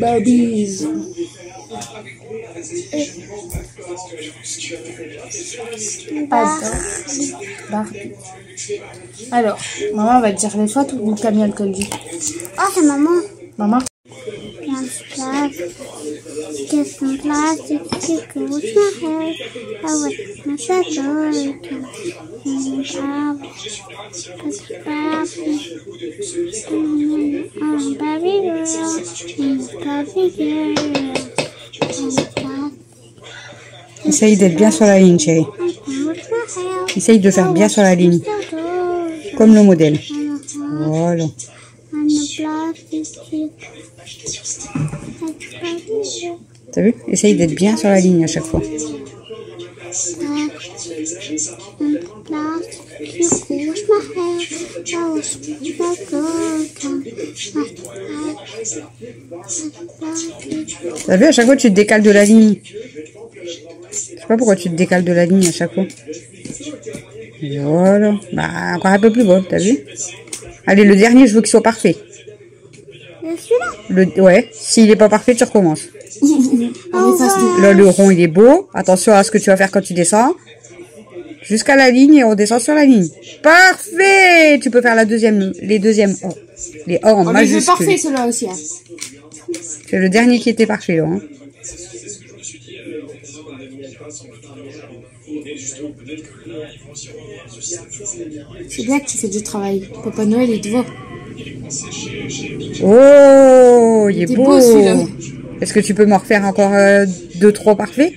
Barbies. Barbie. Alors, maman va te dire les fois ou Camille qu'elle dit. Oh, c'est maman. Maman. Qu'est-ce qu'on place? C'est que vous m'arrêtez. Ah ouais, ma château. Essaye d'être bien sur la ligne, chérie. Essaye de faire bien sur la ligne. Comme le modèle. Voilà. T'as vu? Essaye d'être bien sur la ligne à chaque fois. T'as vu, à chaque fois tu te décales de la ligne. Je sais pas pourquoi tu te décales de la ligne à chaque fois. Voilà. Bah, encore un peu plus beau, t'as vu? Allez, le dernier, je veux qu'il soit parfait. Ouais, s'il n'est pas parfait, tu recommences. Là, le rond, il est beau. Attention à ce que tu vas faire quand tu descends. Jusqu'à la ligne et on descend sur la ligne. Parfait! Tu peux faire la deuxième, les deuxièmes O. Les O en majuscule. C'est parfait, celui-là aussi. Hein. C'est le dernier qui était parfait, là. Hein. C'est bien que tu fais du travail. Papa Noël, il te voit. Oh, il est beau. Celui-là. Est-ce que tu peux m'en refaire encore 2-3 parfaits?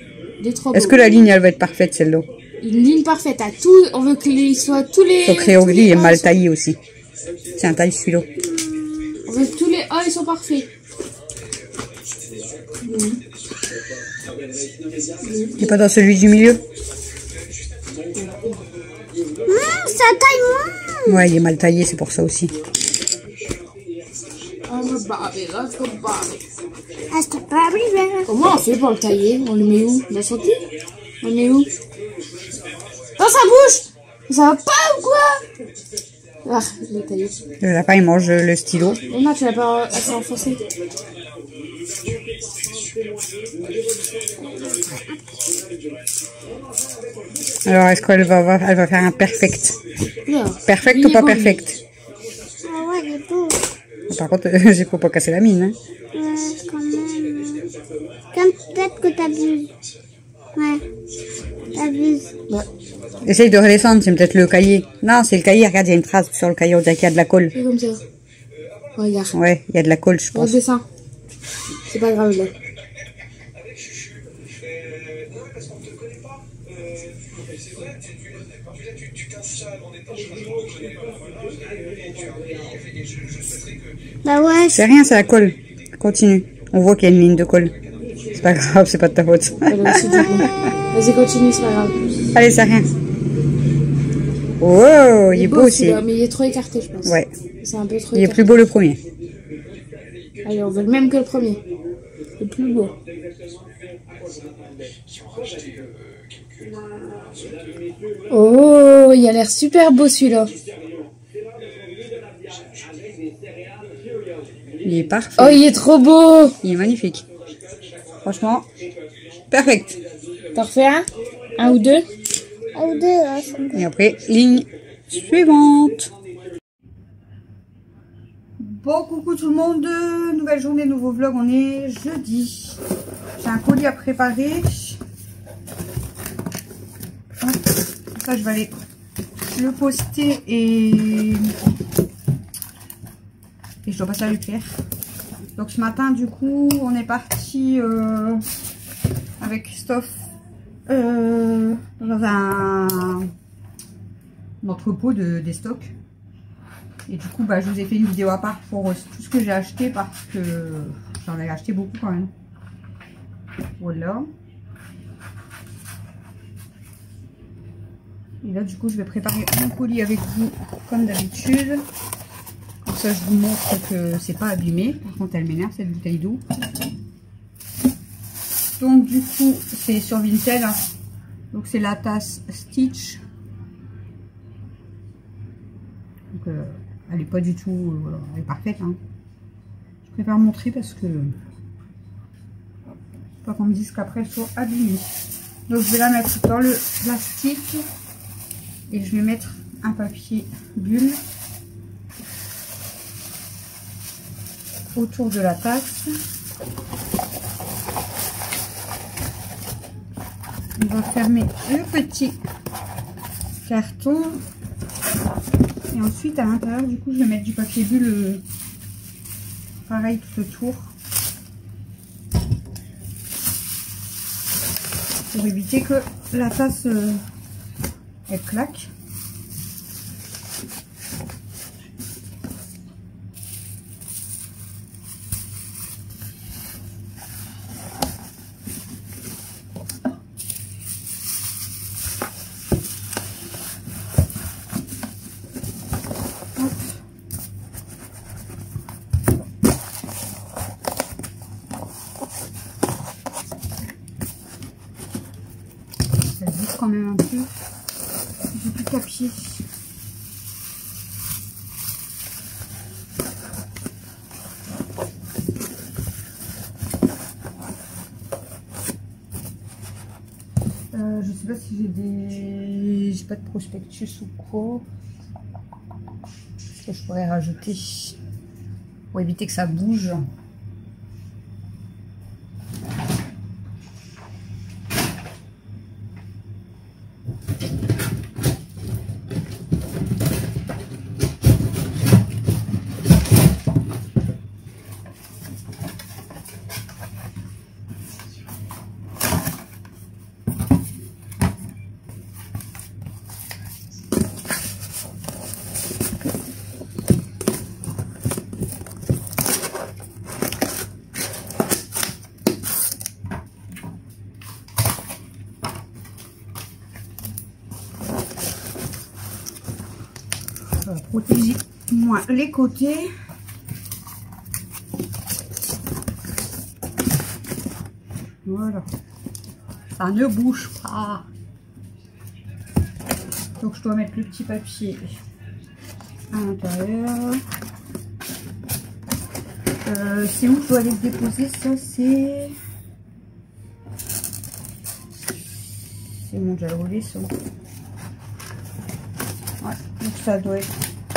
Est-ce que la ligne, elle va être parfaite, celle-là? Une ligne parfaite à tout. On veut qu'ils soient tous les... Son crayon gris est mal taillé aussi. Tiens, taille celui-là. On veut que tous les A, ils sont parfaits. Et pas dans celui du milieu? Ça taille moins. Ouais, il est mal taillé, c'est pour ça aussi. Comment on fait pour le tailler? On le met où? Dans son cul? On le met où? Dans sa bouche! Ça va pas ou quoi? Ah, il est taillé. Le lapin, il mange le stylo. Oh non, tu l'as pas assez enfoncé. Alors, est-ce qu'elle va faire un perfect? Yeah. Perfect ou pas perfect? Ah ouais, il est beau. Par contre, il faut pas casser la mine. Hein. Quand même. Comme peut-être que t'abuses. Ouais. T'abuses. Ouais. Essaye de redescendre, c'est peut-être le cahier. Non, c'est le cahier, regarde, il y a une trace sur le cahier, on dirait qu'il y a de la colle. C'est comme ça. Regarde. Ouais, il y a de la colle, je pense. Redescends. C'est pas grave, là. Bah ouais. C'est rien, c'est la colle. Continue. On voit qu'il y a une ligne de colle. C'est pas grave, c'est pas de ta faute. Vas-y, continue, c'est pas grave. Allez, c'est rien. Oh, il est beau aussi. Mais il est trop écarté, je pense. Ouais. C'est un peu trop écarté. Il est plus beau le premier. Allez, on veut le même que le premier. Le plus beau. Oh, il a l'air super beau celui-là. Il est parfait. Oh, il est trop beau. Il est magnifique. Franchement, perfect. T'en refais un? Un ou deux? Un ou deux, là. Et après, ligne suivante. Bon, coucou tout le monde. Nouvelle journée, nouveau vlog. On est jeudi. J'ai un colis à préparer. Hop. Ça, je vais aller le poster et je dois passer à l'UPR. Donc ce matin, du coup, on est parti avec Christophe dans un entrepôt des stocks. Et du coup, bah, je vous ai fait une vidéo à part pour tout ce que j'ai acheté parce que j'en ai acheté beaucoup quand même. Voilà. Et là, du coup, je vais préparer mon colis avec vous comme d'habitude. Comme ça, je vous montre que c'est pas abîmé. Par contre, elle m'énerve cette bouteille d'eau. Donc, du coup, c'est sur Vinted. Hein. Donc, c'est la tasse Stitch. Donc, elle est pas du tout... elle est parfaite. Hein. Je préfère montrer parce que Pas qu'on me dise qu'après elle soit abîmée. Donc je vais la mettre dans le plastique et je vais mettre un papier bulle autour de la tasse. On va fermer le petit carton et ensuite à l'intérieur du coup je vais mettre du papier bulle pareil tout autour pour éviter que la tasse elle claque. Ça glisse quand même un peu. J'ai plus qu'à pied. Je sais pas si j'ai pas de prospectus ou quoi. Ce que je pourrais rajouter pour éviter que ça bouge. Ça va protéger moins les côtés. Voilà. Ça ne bouge pas. Donc je dois mettre le petit papier à l'intérieur. C'est où je dois aller le déposer? Ça c'est... C'est mon déjà roulé ça. Ouais, donc ça doit être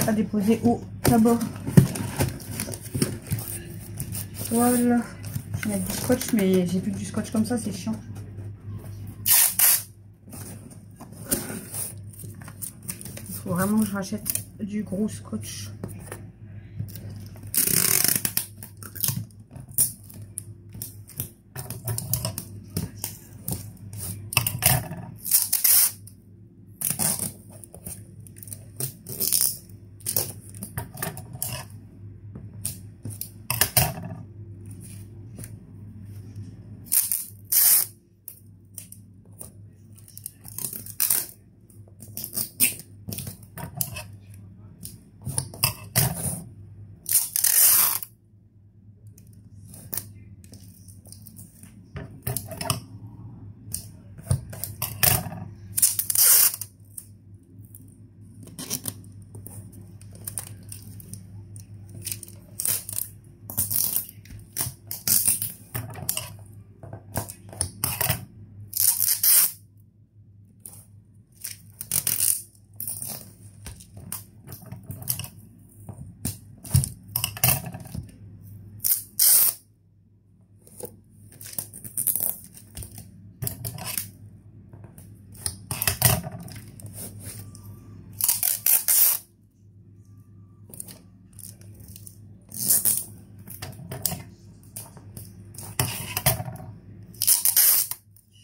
à déposer au d'abord. Voilà. Je vais mettre du scotch, mais j'ai plus que du scotch comme ça, c'est chiant. Il faut vraiment que je rachète du gros scotch.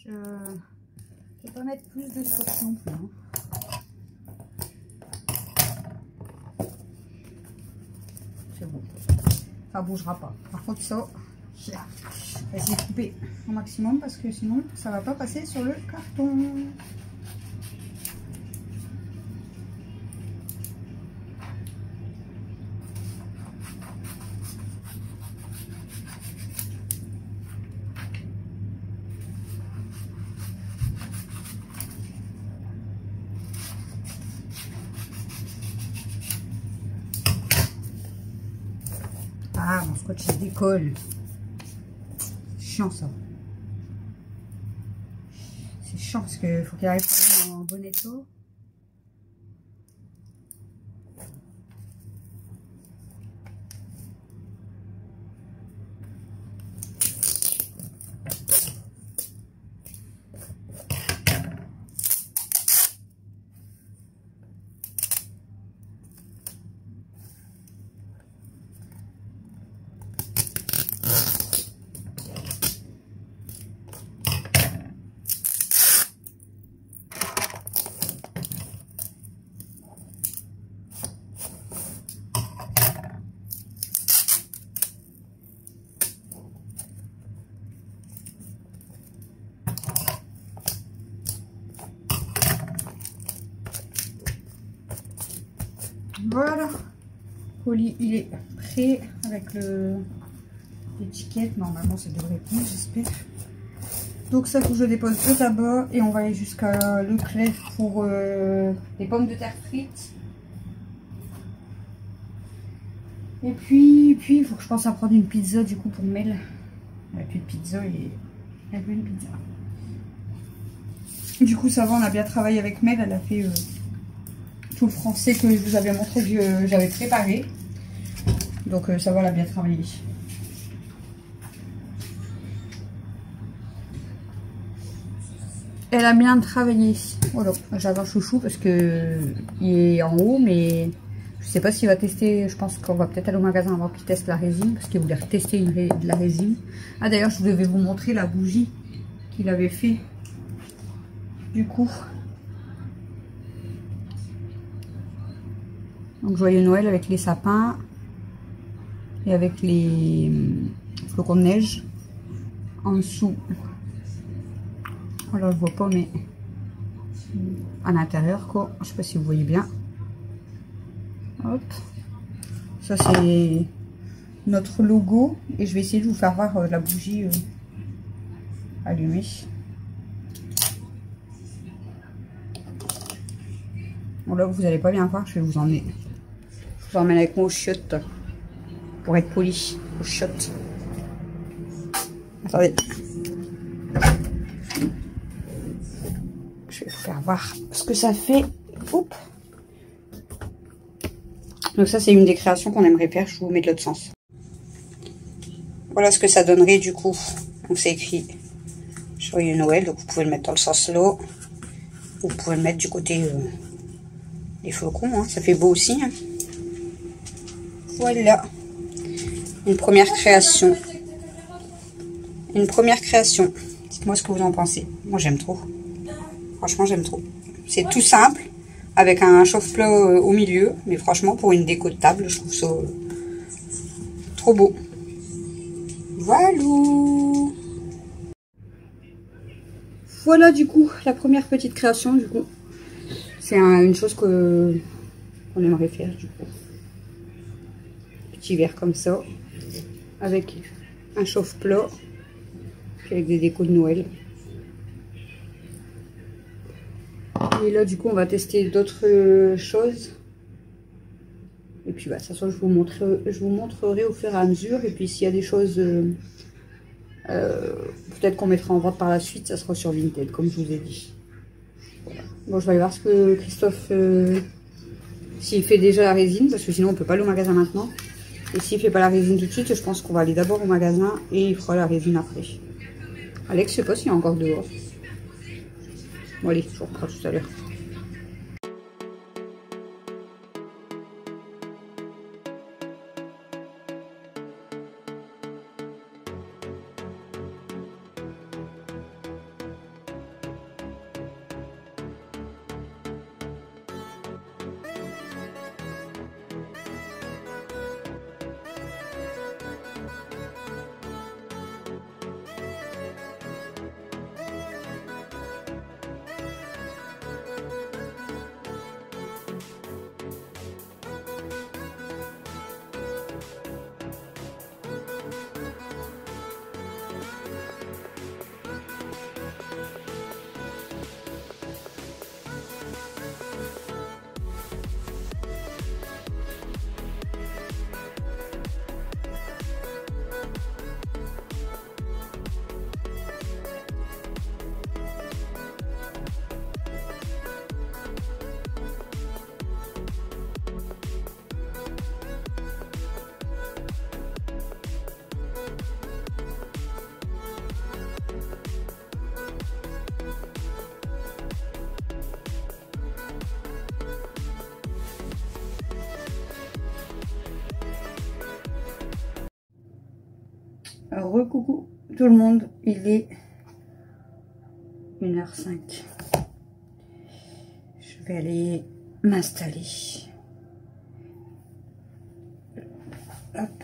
Je vais pas mettre plus de scotch non plus. Hein. C'est bon. Ça bougera pas. Par contre ça, je vais essayer de couper au maximum parce que sinon ça va pas passer sur le carton. Ah, mon scotch il décolle. C'est chiant ça. c'est chiant parce qu'il faut qu'il arrive quand même en bon état. Voilà, le colis il est prêt avec l'étiquette. Normalement ça devrait être bon, j'espère. Donc ça, faut que je dépose le tabac et on va aller jusqu'à Leclerc pour les pommes de terre frites. Et puis il faut que je pense à prendre une pizza du coup pour Mel. Elle n'a plus de pizza et elle veut une pizza. Du coup ça va, on a bien travaillé avec Mel, elle a fait tout le français que je vous avais montré que j'avais préparé. Donc ça va, elle a bien travaillé. Elle a bien travaillé. Voilà, j'adore Chouchou parce que il est en haut, mais je sais pas s'il va tester. Je pense qu'on va peut-être aller au magasin avant qu'il teste la résine parce qu'il voulait tester de la résine. Ah d'ailleurs, je devais vous montrer la bougie qu'il avait fait. Du coup. Donc joyeux Noël avec les sapins et avec les flocons de neige en dessous. Alors je vois pas, mais à l'intérieur quoi. Je sais pas si vous voyez bien. Hop. Ça c'est notre logo et je vais essayer de vous faire voir la bougie allumée. Bon là vous allez pas bien voir, je vais vous emmener. Je vous emmène avec moi aux chiottes pour être poli. Aux chiottes. Attendez. Je vais vous faire voir ce que ça fait. Oups. Donc ça c'est une des créations qu'on aimerait faire. Je vous mets de l'autre sens. Voilà ce que ça donnerait du coup. Donc c'est écrit Joyeux Noël. Donc vous pouvez le mettre dans le sens là. Vous pouvez le mettre du côté des flocons. Hein. Ça fait beau aussi. Hein. Voilà. Une première création. Une première création. Dites-moi ce que vous en pensez. Moi j'aime trop. Franchement j'aime trop. C'est tout simple. Avec un chauffe-plat au milieu. Mais franchement pour une déco de table je trouve ça trop beau. Voilà. Voilà du coup la première petite création du coup. C'est une chose qu'on aimerait faire du coup. Petit verre comme ça. Avec un chauffe-plat. Avec des décos de Noël. Et là du coup on va tester d'autres choses. Et puis bah, de toute façon je vous montrerai au fur et à mesure. Et puis s'il y a des choses peut-être qu'on mettra en vente par la suite, ça sera sur Vinted comme je vous ai dit. Voilà. Bon je vais aller voir ce que Christophe s'il fait déjà la résine, parce que sinon on peut pas aller au magasin maintenant. Et s'il fait pas la résine tout de suite, je pense qu'on va aller d'abord au magasin et il fera la résine après. Alex, je sais pas s'il y a encore dehors. Bon allez, je vous reprends tout à l'heure. Recoucou tout le monde, il est 1h05. Je vais aller m'installer. Hop.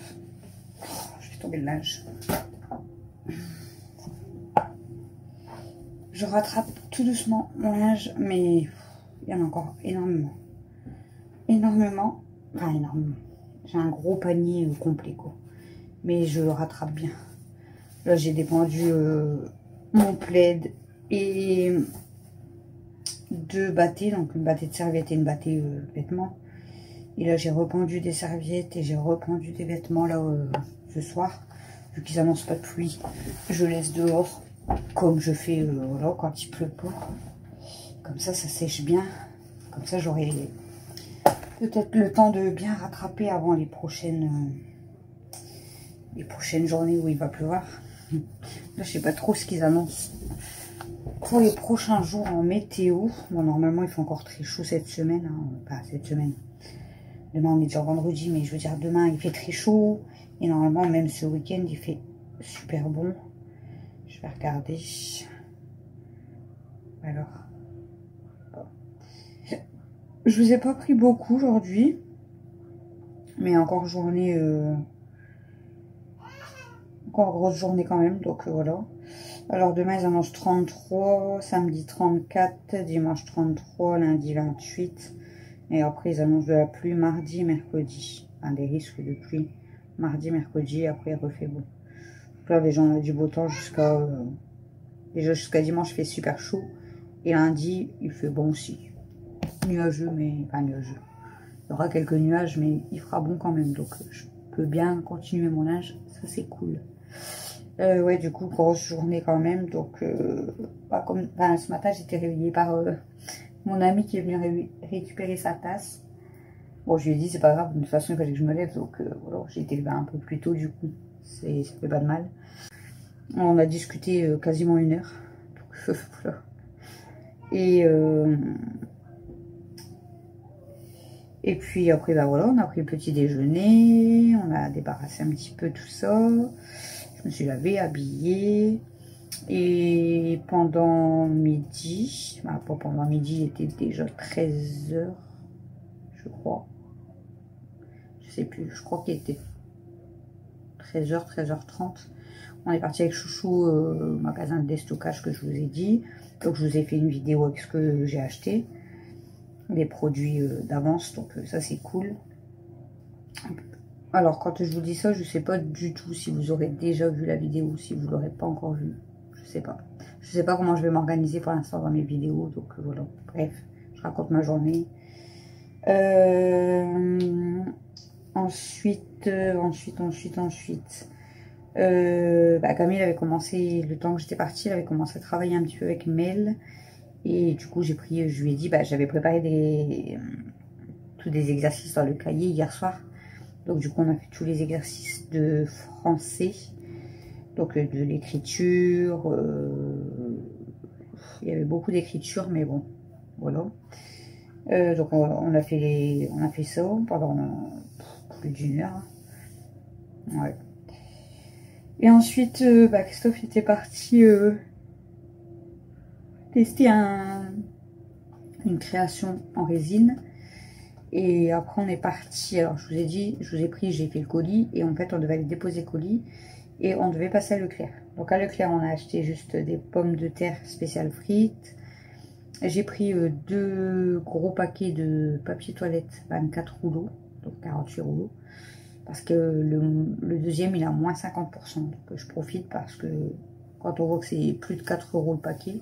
Je vais tomber le linge. Je rattrape tout doucement mon linge, mais il y en a encore énormément. Énormément. Enfin, énormément. J'ai un gros panier complet, quoi. Mais je le rattrape bien. Là, j'ai dépendu mon plaid et 2 bâtés. Donc, une bâtée de serviettes et une bâtée vêtements. Et là, j'ai rependu des serviettes et j'ai rependu des vêtements là ce soir. Vu qu'ils annoncent pas de pluie, je laisse dehors comme je fais voilà, quand il pleut pas. Comme ça sèche bien. Comme ça, j'aurai peut-être le temps de bien rattraper avant les prochaines journées où il va pleuvoir. Là, je sais pas trop ce qu'ils annoncent pour les prochains jours en météo. Bon, normalement, il fait encore très chaud cette semaine. Hein. Pas cette semaine. Demain, on est déjà vendredi, mais je veux dire, demain, il fait très chaud. Et normalement, même ce week-end, il fait super bon. Je vais regarder. Alors. Je vous ai pas pris beaucoup aujourd'hui. Mais encore journée... Encore grosse journée quand même, donc voilà. Alors demain ils annoncent 33, samedi 34, dimanche 33, lundi 28. Et après ils annoncent de la pluie mardi, mercredi. Enfin, des risques de pluie mardi, mercredi, après il refait beau. Donc là déjà on a du beau temps jusqu'à dimanche, il fait super chaud. Et lundi il fait bon aussi. Nuageux, mais pas nuageux. Il y aura quelques nuages, mais il fera bon quand même. Donc je peux bien continuer mon linge, ça c'est cool. Ouais, du coup, grosse journée quand même. Donc, ce matin, j'étais réveillée par mon ami qui est venu récupérer sa tasse. Bon, je lui ai dit, c'est pas grave, de toute façon, il fallait que je me lève. Donc, voilà, j'ai été levée un peu plus tôt, du coup. Ça fait pas de mal. On a discuté quasiment 1 heure. Donc, voilà. Et puis après, bah voilà, on a pris le petit déjeuner, on a débarrassé un petit peu tout ça. Je me suis lavée, habillée. Et pendant midi, bah pas pendant midi, il était déjà 13 h, je crois. Je sais plus, je crois qu'il était 13 h, 13h30. On est parti avec Chouchou au magasin de déstockage que je vous ai dit. Donc je vous ai fait une vidéo avec ce que j'ai acheté. Des produits d'avance, donc ça c'est cool. Alors quand je vous dis ça, je sais pas du tout si vous aurez déjà vu la vidéo, si vous l'aurez pas encore vue, je sais pas. Je sais pas comment je vais m'organiser pour l'instant dans mes vidéos, donc voilà. Bref, je raconte ma journée. Ensuite, Camille avait commencé, le temps que j'étais partie, elle avait commencé à travailler un petit peu avec Mel. Et du coup, je lui ai dit, j'avais préparé tous des exercices dans le cahier hier soir. Donc du coup, on a fait tous les exercices de français. Donc de l'écriture. Il y avait beaucoup d'écriture, mais bon, voilà. Donc on a fait ça pendant plus d'1 heure. Ouais. Et ensuite, Christophe était parti... tester une création en résine. Et après on est parti, alors je vous ai pris, j'ai fait le colis. Et en fait on devait aller déposer le colis. Et on devait passer à Leclerc. Donc à Leclerc on a acheté juste des pommes de terre spéciales frites. J'ai pris 2 gros paquets de papier toilette, 24 rouleaux. Donc 48 rouleaux. Parce que le deuxième il a moins 50%. Donc je profite parce que quand on voit que c'est plus de 4 € le paquet.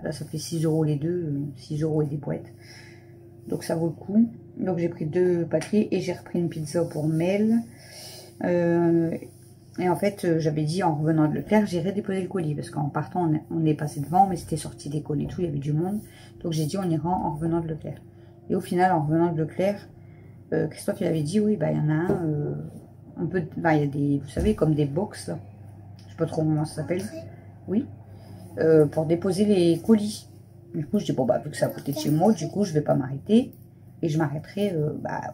Là, ça fait 6 € les deux, 6 € et des boîtes. Donc, ça vaut le coup. Donc, j'ai pris 2 paquets et j'ai repris une pizza pour Mel. Et en fait, j'avais dit en revenant de Leclerc, j'irai déposer le colis. Parce qu'en partant, on est passé devant, mais c'était sorti des colis et tout, il y avait du monde. Donc, j'ai dit, on ira en revenant de Leclerc. Et au final, en revenant de Leclerc, Christophe, il avait dit, oui, il y en a un. Il y a des, vous savez, comme des box, là. Je sais pas trop comment ça s'appelle. Oui. Pour déposer les colis. Du coup, je dis, bon, vu que c'est à côté de chez moi, du coup, je vais pas m'arrêter. Et je m'arrêterai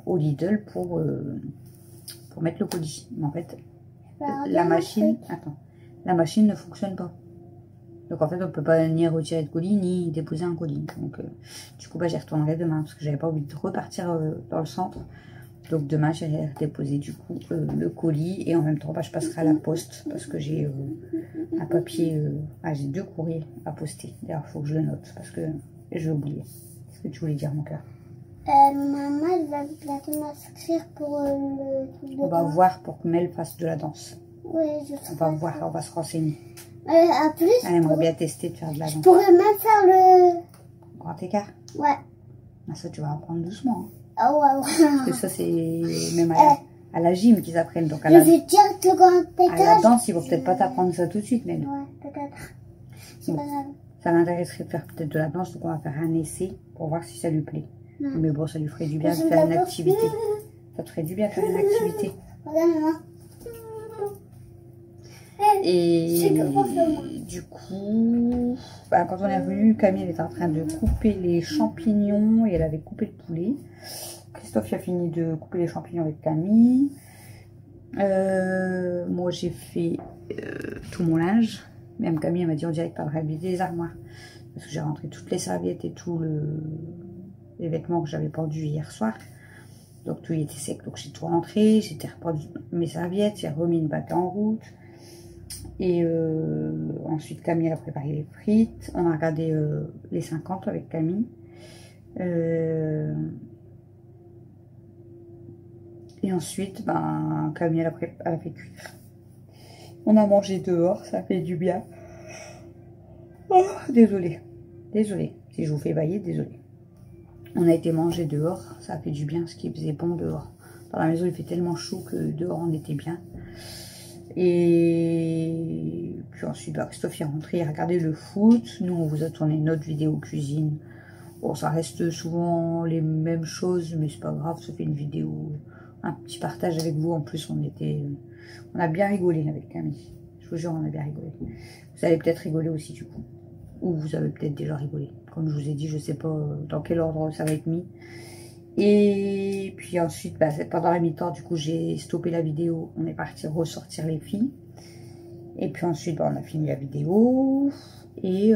au Lidl pour mettre le colis. Mais en fait, la machine... Attends. la machine ne fonctionne pas. Donc en fait, on peut pas ni retirer de colis, ni déposer un colis. Donc du coup, bah, j'y retournerai demain, parce que j'avais pas envie de repartir dans le centre. Donc demain, j'irai déposer du coup le colis, et en même temps, bah, je passerai à la poste, parce que j'ai un papier, j'ai 2 courriers à poster. D'ailleurs, il faut que je le note, parce que je vais oublier. Qu'est-ce que tu voulais dire, mon cœur? Maman, elle va bientôt m'inscrire pour le truc de On va danse. voir pour que Mel fasse de la danse. Oui, je On va voir, on va se renseigner. À plus, Elle aimerait bien tester de faire de la je danse. pourrais même faire le... Grand écart. Ouais. Ah, ça, tu vas apprendre doucement. Hein. Ah ouais, Parce que ça, c'est même à la gym qu'ils apprennent. Donc à Je la, vais dire le grand à la écart. danse, ils vont peut-être pas t'apprendre ça tout de suite, mais Ouais, peut-être. C'est Bon. pas grave. ça l'intéresserait de faire peut-être de la danse. Donc on va faire un essai pour voir si ça lui plaît. Non. Mais bon, ça lui ferait du bien de Je faire une l'adore. activité. Ça te ferait du bien de faire une activité. Regarde, maman. Et C'est que pour moi. du coup, bah, quand on est revenu, Camille elle était en train de couper les champignons et elle avait coupé le poulet. Christophe il a fini de couper les champignons avec Camille. Moi j'ai fait tout mon linge. Même Camille elle m'a dit on dirait que t'as vider les armoires. Parce que j'ai rentré toutes les serviettes et tout les vêtements que j'avais pendus hier soir. Donc tout y était sec. Donc j'ai tout rentré, j'ai rependu mes serviettes, j'ai remis une batte en route. Et ensuite Camille a préparé les frites. On a regardé les 50 avec Camille. Et ensuite, ben, Camille elle a fait cuire. On a mangé dehors, ça fait du bien. Oh, désolée. Désolée. Si je vous fais bailler, désolée. On a été manger dehors, ça a fait du bien, ce qui faisait bon dehors. Dans la maison, il fait tellement chaud que dehors, on était bien. Et puis ensuite, bah, Christophe est rentré, il a regardé le foot. Nous, on vous a tourné notre vidéo cuisine. Bon, ça reste souvent les mêmes choses, mais c'est pas grave, ça fait une vidéo, un petit partage avec vous. En plus, on a bien rigolé avec Camille. Je vous jure, on a bien rigolé. Vous allez peut-être rigoler aussi du coup. Ou vous avez peut-être déjà rigolé. Comme je vous ai dit, je sais pas dans quel ordre ça va être mis. Et puis ensuite, bah, pendant la mi-temps, du coup, j'ai stoppé la vidéo. On est parti ressortir les filles. Et puis ensuite, bah, on a fini la vidéo. Et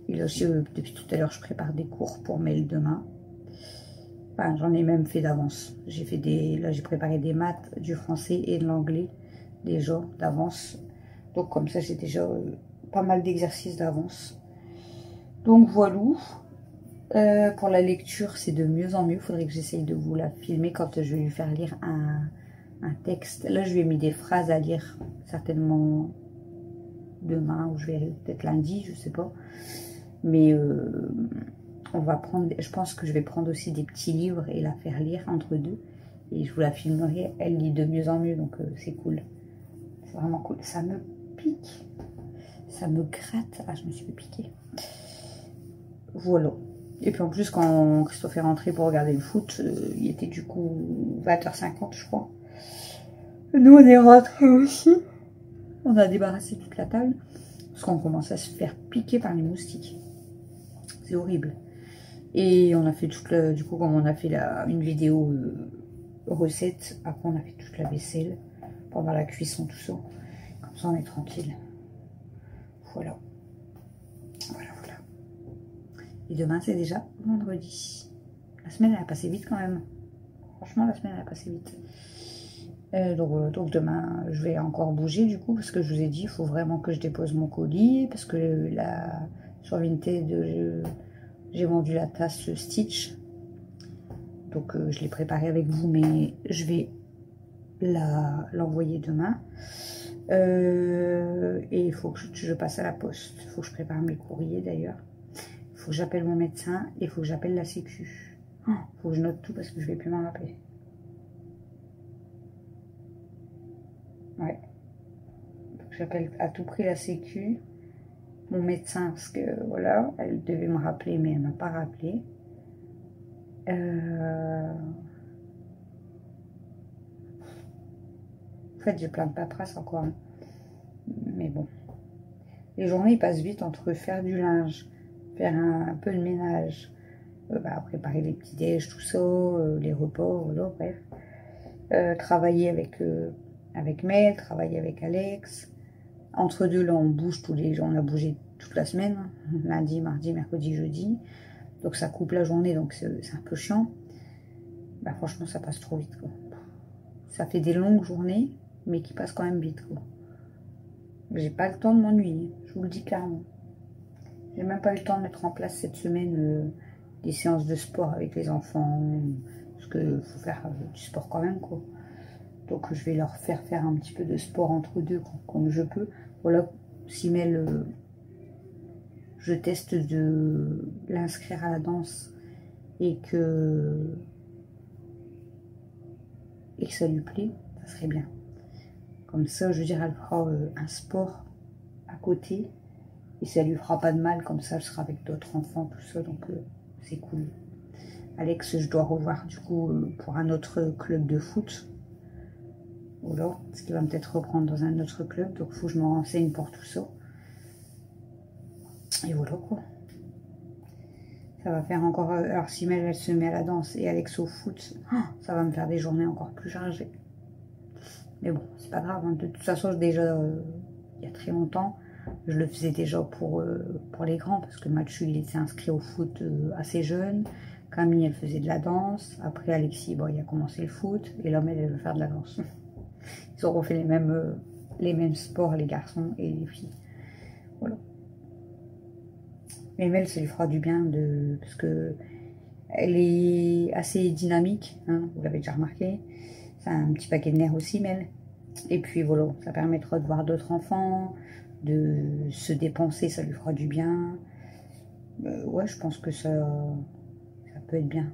là aussi, depuis tout à l'heure, je prépare des cours pour Mel demain. Enfin, j'en ai même fait d'avance. Là, j'ai préparé des maths, du français et de l'anglais déjà d'avance. Donc comme ça, j'ai déjà pas mal d'exercices d'avance. Donc voilà. Pour la lecture, c'est de mieux en mieux. Il faudrait que j'essaye de vous la filmer quand je vais lui faire lire un texte. Là, je lui ai mis des phrases à lire, certainement demain, ou je verrai peut-être lundi, je sais pas. Mais on va prendre, je pense que je vais prendre aussi des petits livres et la faire lire entre deux. Et je vous la filmerai. Elle lit de mieux en mieux, donc c'est cool. C'est vraiment cool. Ça me pique. Ça me gratte. Ah, je me suis fait piquer. Voilà. Et puis en plus, quand Christophe est rentré pour regarder le foot, il était du coup 20h50, je crois. Nous, on est rentrés aussi. On a débarrassé toute la table. Parce qu'on commence à se faire piquer par les moustiques. C'est horrible. Et on a fait du coup, comme on a fait une vidéo recette, après on a fait toute la vaisselle pendant la cuisson, tout ça. Comme ça, on est tranquille. Voilà. Voilà, voilà. Et demain, c'est déjà vendredi. La semaine, elle a passé vite quand même. Franchement, la semaine, elle a passé vite. Donc demain, je vais encore bouger du coup, parce que je vous ai dit, il faut vraiment que je dépose mon colis, parce que sur Vinted, j'ai vendu la tasse Stitch. Donc je l'ai préparée avec vous, mais je vais l'envoyer demain. Et il faut que je passe à la poste. Il faut que je prépare mes courriers d'ailleurs. Il faut que j'appelle mon médecin et il faut que j'appelle la sécu. Il faut que je note tout parce que je ne vais plus m'en rappeler. Ouais. Donc j'appelle à tout prix la sécu. Mon médecin, parce que voilà, elle devait me rappeler, mais elle ne m'a pas rappelé. En fait, j'ai plein de paperasse encore. Hein. Mais bon. Les journées passent vite entre faire du linge, faire un peu de ménage, préparer les petits déj, tout ça, les repas, voilà, bref. Travailler avec avec Mel, travailler avec Alex. Entre deux, là, on bouge tous les jours. On a bougé toute la semaine. Lundi, mardi, mercredi, jeudi. Donc, ça coupe la journée. Donc, c'est un peu chiant. Bah, franchement, ça passe trop vite, quoi. Ça fait des longues journées, mais qui passent quand même vite, quoi. J'ai pas le temps de m'ennuyer. Je vous le dis clairement. J'ai même pas eu le temps de mettre en place cette semaine des séances de sport avec les enfants. Parce qu'il faut faire du sport quand même, quoi. Donc je vais leur faire un petit peu de sport entre deux comme je peux. Voilà, si Mel, je teste de l'inscrire à la danse et que ça lui plaît, ça serait bien. Comme ça, je veux dire, elle fera un sport à côté et ça lui fera pas de mal. Comme ça, elle sera avec d'autres enfants, tout ça, donc c'est cool. Alex, je dois revoir du coup pour un autre club de foot. Voilà, parce qu'il va peut-être reprendre dans un autre club, donc il faut que je me renseigne pour tout ça. Et voilà quoi. Ça va faire encore... Alors si Mel, elle se met à la danse et Alex au foot, ça va me faire des journées encore plus chargées. Mais bon, c'est pas grave, hein. De toute façon, déjà, il y a très longtemps, je le faisais déjà pour les grands, parce que Mathieu, il était inscrit au foot assez jeune. Camille, elle faisait de la danse. Après, Alexis, bon, il a commencé le foot. Et là, elle veut faire de la danse. Ils auront fait les mêmes sports, les garçons et les filles. Voilà. Mais Mel, ça lui fera du bien parce que elle est assez dynamique, hein, vous l'avez déjà remarqué. C'est un petit paquet de nerfs aussi, Mel. Et puis voilà, ça permettra de voir d'autres enfants, de se dépenser, ça lui fera du bien. Ouais, je pense que ça peut être bien.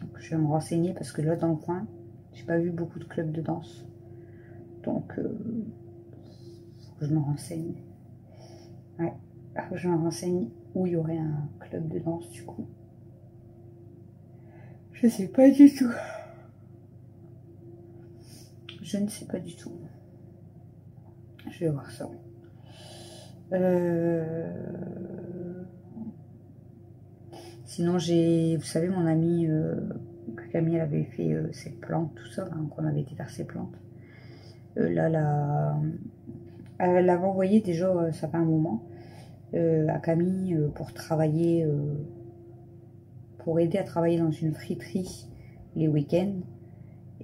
Donc, je vais me renseigner parce que là, dans le coin, j'ai pas vu beaucoup de clubs de danse. Donc, faut que je me renseigne. Ouais, faut que je me renseigne où il y aurait un club de danse du coup. Je sais pas du tout. Je ne sais pas du tout. Je vais voir ça. Sinon, vous savez, mon amie Camille avait fait ses plantes, tout ça, hein, qu'on avait été faire ses plantes. Là, elle l'avait envoyé déjà, ça fait un moment, à Camille pour travailler, pour aider à travailler dans une friterie les week-ends.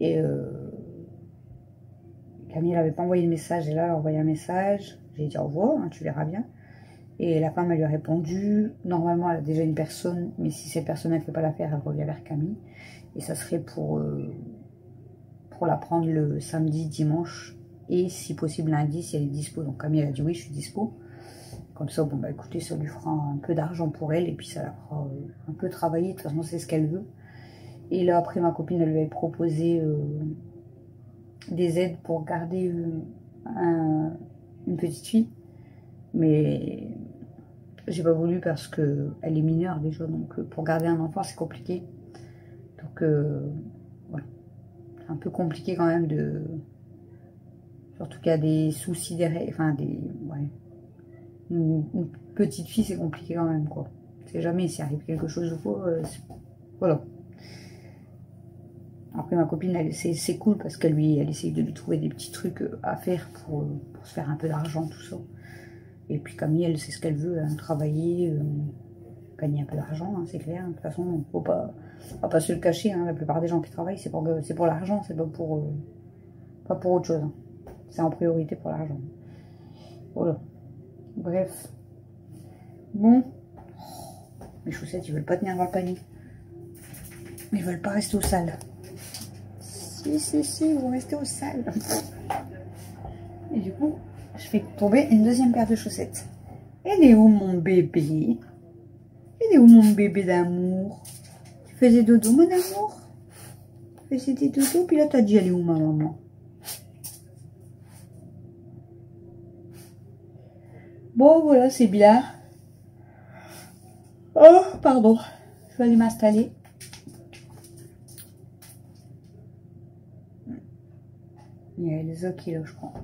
Et Camille n'avait pas envoyé le message, et là, elle a envoyé un message. J'ai dit au revoir, hein, tu verras bien. Et la femme, elle lui a répondu. Normalement, elle a déjà une personne, mais si cette personne ne fait pas l'affaire, elle revient vers Camille. Et ça serait pour la prendre le samedi, dimanche, et si possible lundi, si elle est dispo. Donc Camille, elle a dit oui, je suis dispo. Comme ça, bon, bah écoutez, ça lui fera un peu d'argent pour elle, et puis ça la fera un peu travailler. De toute façon, c'est ce qu'elle veut. Et là, après, ma copine, elle lui avait proposé des aides pour garder une petite fille. Mais j'ai pas voulu parce que elle est mineure déjà, donc pour garder un enfant c'est compliqué. Donc voilà, c'est un peu compliqué quand même surtout qu'il y a des soucis derrière, enfin ouais. Une petite fille c'est compliqué quand même quoi. C'est jamais s'il arrive quelque chose ou quoi, voilà. Après ma copine c'est cool parce qu'elle essaye de lui trouver des petits trucs à faire pour se faire un peu d'argent tout ça. Et puis Camille, elle sait ce qu'elle veut, hein, travailler, gagner un peu d'argent, hein, c'est clair. De toute façon, on ne va pas se le cacher, hein, la plupart des gens qui travaillent, c'est pour l'argent, c'est pas pour autre chose. Hein. C'est en priorité pour l'argent. Voilà. Bref. Bon. Mes chaussettes, ils veulent pas tenir dans le panier. Mais ils veulent pas rester au sale. Si, ils vont rester au sale. Et du coup, je fais tomber une deuxième paire de chaussettes. Elle est où mon bébé? Elle est où mon bébé d'amour? Tu faisais dodo mon amour? Tu faisais des dodo, puis là t'as dit elle est où ma maman? Bon voilà, c'est bien. Oh, pardon. Je vais aller m'installer. Il y a Elsa qui est là, je crois.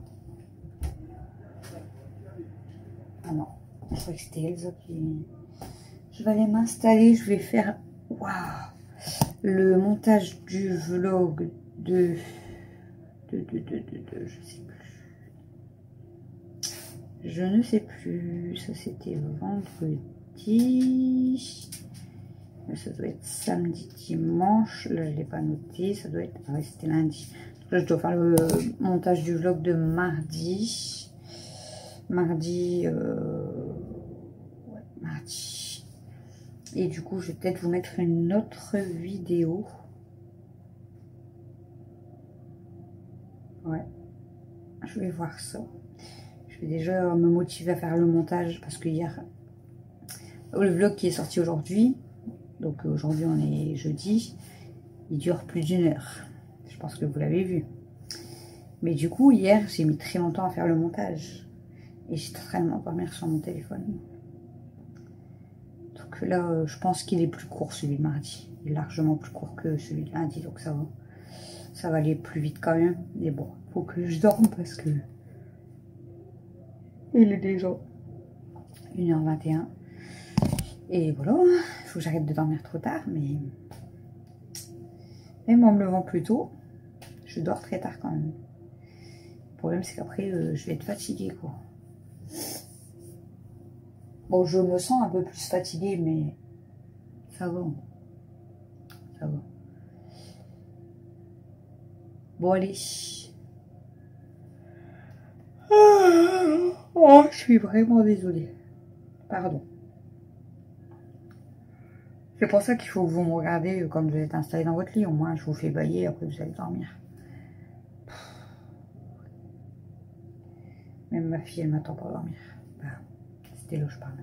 Ah non, je crois que c'était Elsa qui... Je vais aller m'installer, je vais faire le montage du vlog de je sais plus. Je ne sais plus. Ça, c'était vendredi. Ça doit être samedi, dimanche. Là, je ne l'ai pas noté. Ça doit être... Ah ouais, c'était lundi. Donc là, je dois faire le montage du vlog de mardi. Mardi. Ouais, mardi. Et du coup, je vais peut-être vous mettre une autre vidéo. Ouais. Je vais voir ça. Je vais déjà me motiver à faire le montage parce que hier, le vlog qui est sorti aujourd'hui, donc aujourd'hui on est jeudi, il dure plus d'1 heure. Je pense que vous l'avez vu. Mais du coup, hier, j'ai mis très longtemps à faire le montage. Et j'étais en train de m'endormir sur mon téléphone. Donc là, je pense qu'il est plus court celui de mardi. Il est largement plus court que celui de lundi, donc ça va. Ça va aller plus vite quand même. Mais bon, faut que je dorme parce que il est déjà 1h21. Et voilà, il faut que j'arrête de dormir trop tard. Mais même en me levant plus tôt, je dors très tard quand même. Le problème, c'est qu'après, je vais être fatiguée, quoi. Bon, je me sens un peu plus fatiguée, mais ça va. Ça va. Bon, allez. Oh, je suis vraiment désolée. Pardon. C'est pour ça qu'il faut que vous me regardez quand vous êtes installé dans votre lit. Au moins, je vous fais bailler, après vous allez dormir. Même ma fille, elle m'attend pour dormir. Bah, c'était là où je parle.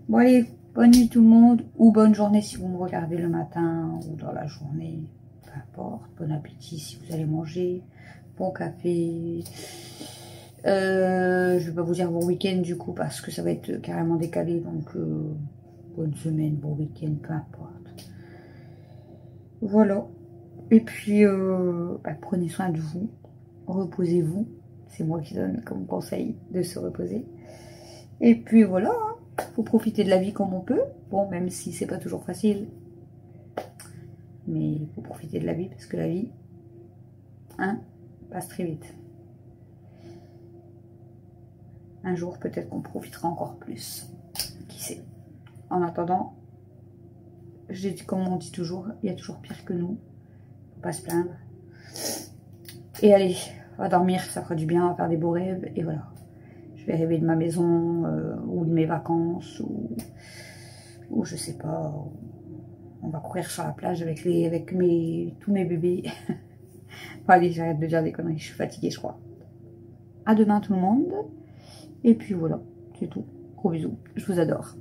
Bon, allez, bonne nuit tout le monde. Ou bonne journée si vous me regardez le matin ou dans la journée. Peu importe. Bon appétit si vous allez manger. Bon café. Je vais pas vous dire bon week-end du coup parce que ça va être carrément décalé. Donc, bonne semaine, bon week-end, peu importe. Voilà. Et puis, bah, prenez soin de vous. Reposez-vous. C'est moi qui donne comme conseil de se reposer. Et puis voilà. Faut profiter de la vie comme on peut. Bon, même si c'est pas toujours facile. Mais il faut profiter de la vie parce que la vie, hein, passe très vite. Un jour, peut-être qu'on profitera encore plus. Qui sait. En attendant, comme on dit toujours, il y a toujours pire que nous. Faut pas se plaindre. Et allez, on va dormir, ça fera du bien, on va faire des beaux rêves. Et voilà. Je vais rêver de ma maison, ou de mes vacances, ou je sais pas. On va courir sur la plage avec tous mes bébés. Bon, allez, j'arrête de dire des conneries, je suis fatiguée, je crois. À demain tout le monde. Et puis voilà, c'est tout. Gros bisous, je vous adore.